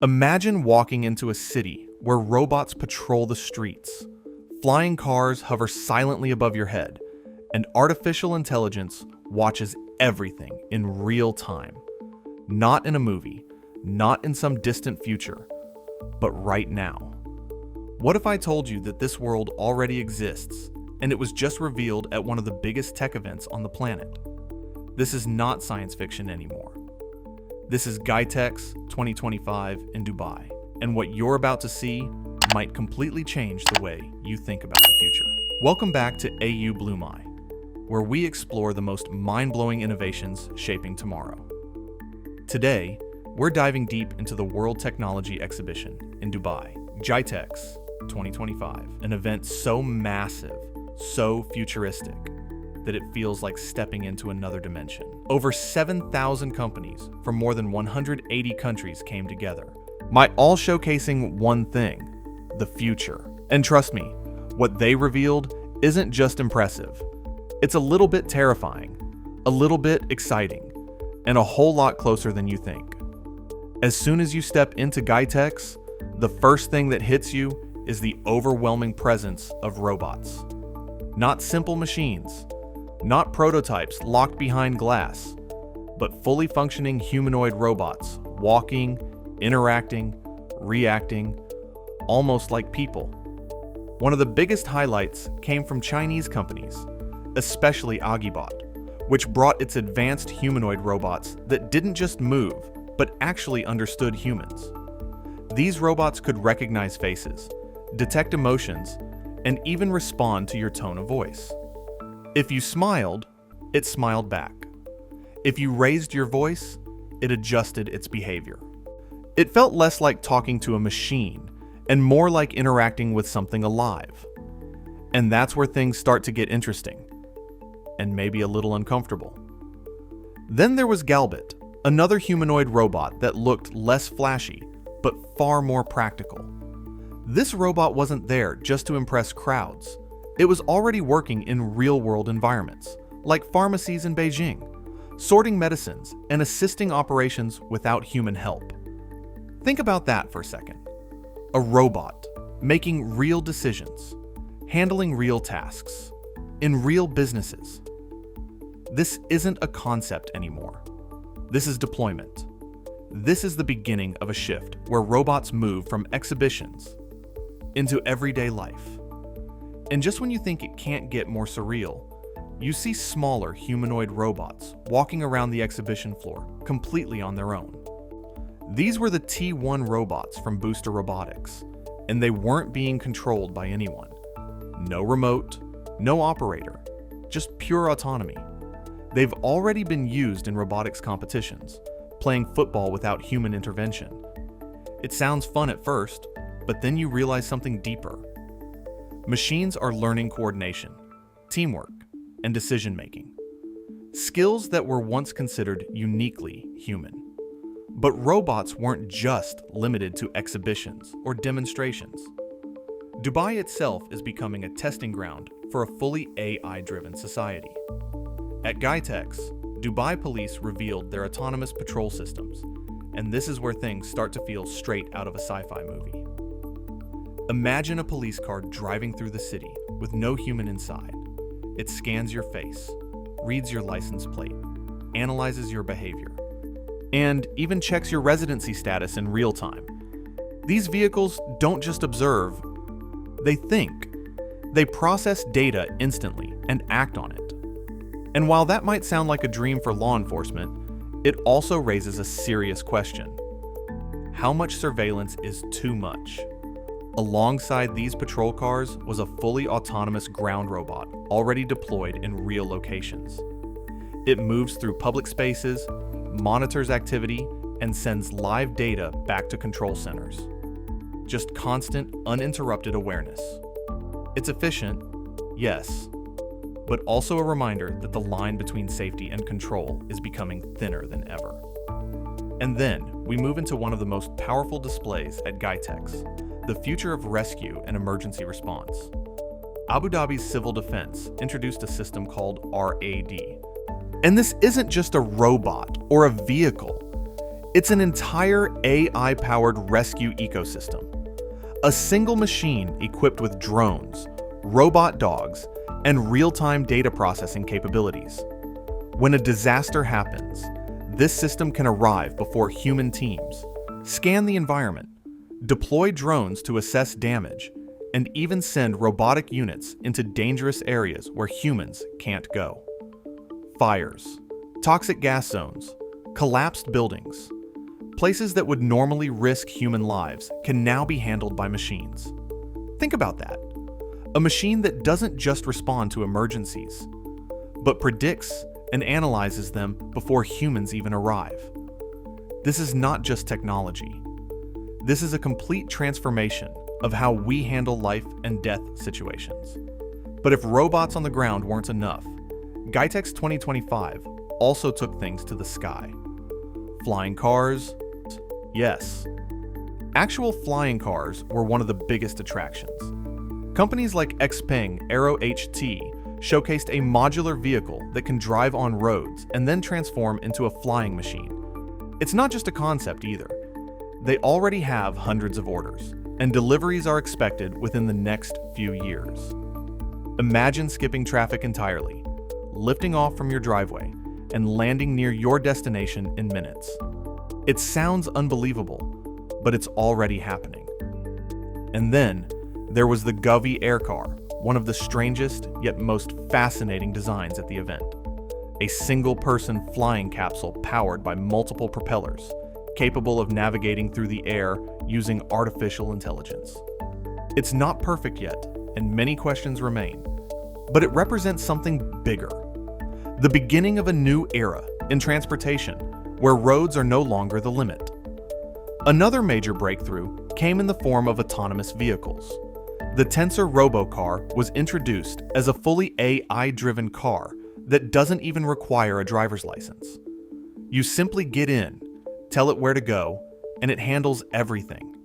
Imagine walking into a city where robots patrol the streets, flying cars hover silently above your head, and artificial intelligence watches everything in real time. Not in a movie, not in some distant future, but right now. What if I told you that this world already exists, and it was just revealed at one of the biggest tech events on the planet? This is not science fiction anymore. This is GITEX 2025 in Dubai, and what you're about to see might completely change the way you think about the future. Welcome back to AU Bloom Eye, where we explore the most mind-blowing innovations shaping tomorrow. Today, we're diving deep into the World Technology Exhibition in Dubai, GITEX 2025, an event so massive, so futuristic, that it feels like stepping into another dimension. Over 7,000 companies from more than 180 countries came together, all showcasing one thing: the future. And trust me, what they revealed isn't just impressive. It's a little bit terrifying, a little bit exciting, and a whole lot closer than you think. As soon as you step into GITEX, the first thing that hits you is the overwhelming presence of robots. Not simple machines, not prototypes locked behind glass, but fully functioning humanoid robots, walking, interacting, reacting, almost like people. One of the biggest highlights came from Chinese companies, especially Agibot, which brought its advanced humanoid robots that didn't just move, but actually understood humans. These robots could recognize faces, detect emotions, and even respond to your tone of voice. If you smiled, it smiled back. If you raised your voice, it adjusted its behavior. It felt less like talking to a machine and more like interacting with something alive. And that's where things start to get interesting, and maybe a little uncomfortable. Then there was Galbit, another humanoid robot that looked less flashy, but far more practical. This robot wasn't there just to impress crowds. It was already working in real-world environments, like pharmacies in Beijing, sorting medicines and assisting operations without human help. Think about that for a second. A robot making real decisions, handling real tasks, in real businesses. This isn't a concept anymore. This is deployment. This is the beginning of a shift where robots move from exhibitions into everyday life. And just when you think it can't get more surreal, you see smaller humanoid robots walking around the exhibition floor completely on their own. These were the T1 robots from Booster Robotics, and they weren't being controlled by anyone. No remote, no operator, just pure autonomy. They've already been used in robotics competitions, playing football without human intervention. It sounds fun at first, but then you realize something deeper. Machines are learning coordination, teamwork, and decision-making. Skills that were once considered uniquely human. But robots weren't just limited to exhibitions or demonstrations. Dubai itself is becoming a testing ground for a fully AI-driven society. At GITEX, Dubai police revealed their autonomous patrol systems, and this is where things start to feel straight out of a sci-fi movie. Imagine a police car driving through the city with no human inside. It scans your face, reads your license plate, analyzes your behavior, and even checks your residency status in real time. These vehicles don't just observe, they think. They process data instantly and act on it. And while that might sound like a dream for law enforcement, it also raises a serious question. How much surveillance is too much? Alongside these patrol cars was a fully autonomous ground robot already deployed in real locations. It moves through public spaces, monitors activity, and sends live data back to control centers. Just constant, uninterrupted awareness. It's efficient, yes, but also a reminder that the line between safety and control is becoming thinner than ever. And then we move into one of the most powerful displays at GITEX, the future of rescue and emergency response. Abu Dhabi's civil defense introduced a system called RAD. And this isn't just a robot or a vehicle. It's an entire AI-powered rescue ecosystem. A single machine equipped with drones, robot dogs, and real-time data processing capabilities. When a disaster happens, this system can arrive before human teams, scan the environment, deploy drones to assess damage, and even send robotic units into dangerous areas where humans can't go. Fires, toxic gas zones, collapsed buildings. Places that would normally risk human lives can now be handled by machines. Think about that. A machine that doesn't just respond to emergencies, but predicts and analyzes them before humans even arrive. This is not just technology. This is a complete transformation of how we handle life and death situations. But if robots on the ground weren't enough, GITEX 2025 also took things to the sky. Flying cars? Yes. Actual flying cars were one of the biggest attractions. Companies like Xpeng Aero HT showcased a modular vehicle that can drive on roads and then transform into a flying machine. It's not just a concept either. They already have hundreds of orders, and deliveries are expected within the next few years. Imagine skipping traffic entirely, lifting off from your driveway, and landing near your destination in minutes. It sounds unbelievable, but it's already happening. And then, there was the Govy Air Car, one of the strangest yet most fascinating designs at the event. A single-person flying capsule powered by multiple propellers, capable of navigating through the air using artificial intelligence. It's not perfect yet, and many questions remain, but it represents something bigger. The beginning of a new era in transportation, where roads are no longer the limit. Another major breakthrough came in the form of autonomous vehicles. The Tensor Robocar was introduced as a fully AI-driven car that doesn't even require a driver's license. You simply get in, tell it where to go, and it handles everything.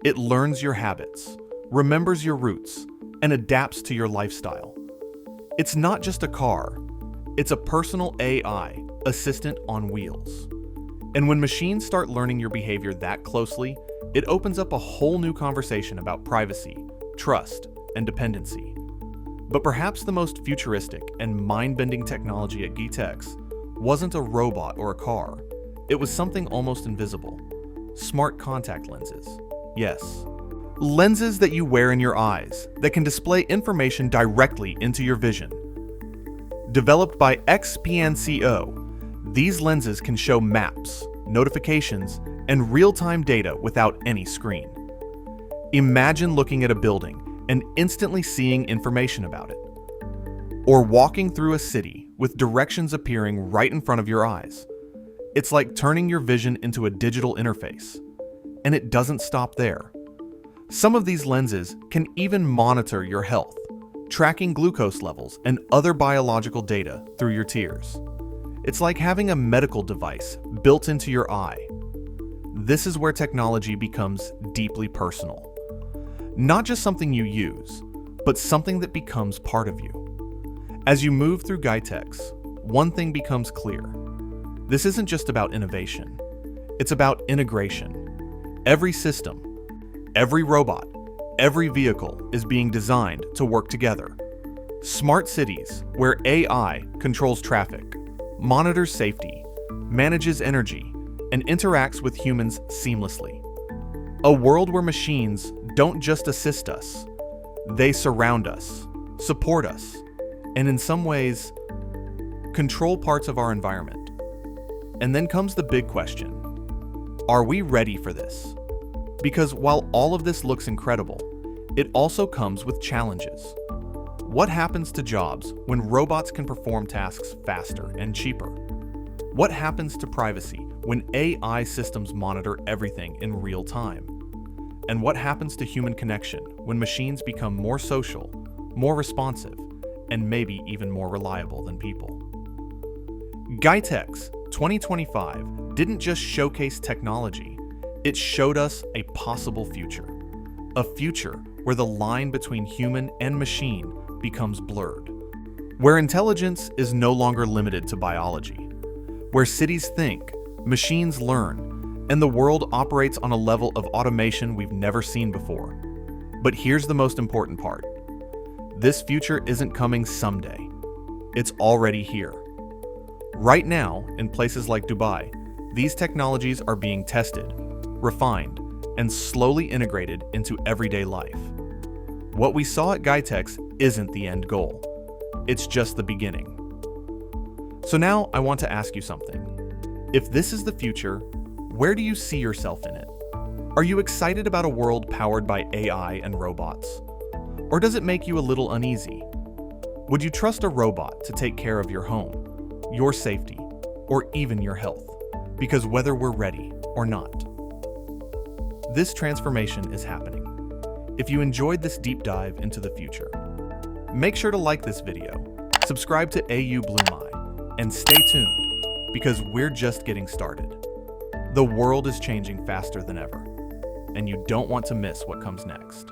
It learns your habits, remembers your routes, and adapts to your lifestyle. It's not just a car, it's a personal AI assistant on wheels. And when machines start learning your behavior that closely, it opens up a whole new conversation about privacy, trust, and dependency. But perhaps the most futuristic and mind-bending technology at GITEX wasn't a robot or a car. It was something almost invisible. Smart contact lenses. Yes. Lenses that you wear in your eyes that can display information directly into your vision. Developed by XPNCO, these lenses can show maps, notifications, and real-time data without any screen. Imagine looking at a building and instantly seeing information about it. Or walking through a city with directions appearing right in front of your eyes. It's like turning your vision into a digital interface. And it doesn't stop there. Some of these lenses can even monitor your health, tracking glucose levels and other biological data through your tears. It's like having a medical device built into your eye. This is where technology becomes deeply personal. Not just something you use, but something that becomes part of you. As you move through GITEX, one thing becomes clear. This isn't just about innovation. It's about integration. Every system, every robot, every vehicle is being designed to work together. Smart cities where AI controls traffic, monitors safety, manages energy, and interacts with humans seamlessly. A world where machines don't just assist us, they surround us, support us, and in some ways, control parts of our environment. And then comes the big question. Are we ready for this? Because while all of this looks incredible, it also comes with challenges. What happens to jobs when robots can perform tasks faster and cheaper? What happens to privacy when AI systems monitor everything in real time? And what happens to human connection when machines become more social, more responsive, and maybe even more reliable than people? GITEX 2025 didn't just showcase technology, it showed us a possible future. A future where the line between human and machine becomes blurred. Where intelligence is no longer limited to biology. Where cities think, machines learn, And the world operates on a level of automation we've never seen before. But here's the most important part. This future isn't coming someday. It's already here. Right now, in places like Dubai, these technologies are being tested, refined, and slowly integrated into everyday life. What we saw at GITEX isn't the end goal. It's just the beginning. So now I want to ask you something. If this is the future, where do you see yourself in it? Are you excited about a world powered by AI and robots? Or does it make you a little uneasy? Would you trust a robot to take care of your home, your safety, or even your health? Because whether we're ready or not, this transformation is happening. If you enjoyed this deep dive into the future, make sure to like this video, subscribe to AU Bloom Eye, and stay tuned, because we're just getting started. The world is changing faster than ever, and you don't want to miss what comes next.